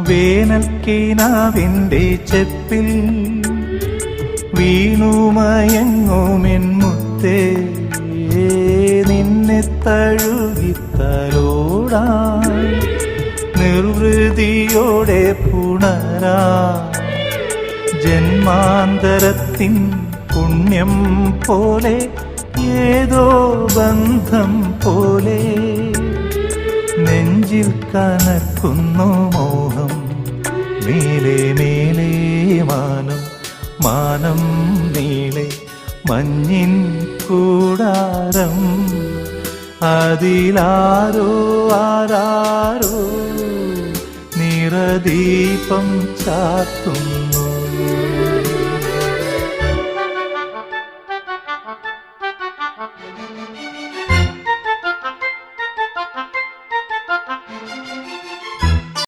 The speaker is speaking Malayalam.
വേനൽക്കിനാവിൻ്റെ ചെപ്പിൽ വീണുമയങ്ങുമെൻ മുത്തേ, നിന്നെ തഴുകിത്തലോടാൻ നിർവൃതിയോടെ പുണരാ ജന്മാന്തരത്തിൻ പുണ്യം പോലെ ഏതോ ബന്ധം പോലെ നെഞ്ചിൽ കനക്കുന്നു മോഹം. മേലെ മേലെ മാനം, മാനം നീളെ മഞ്ഞിൻ കൂടാരം, അതിലാരോ ആരാരോ നിറദീപം ചാർത്തുന്നു.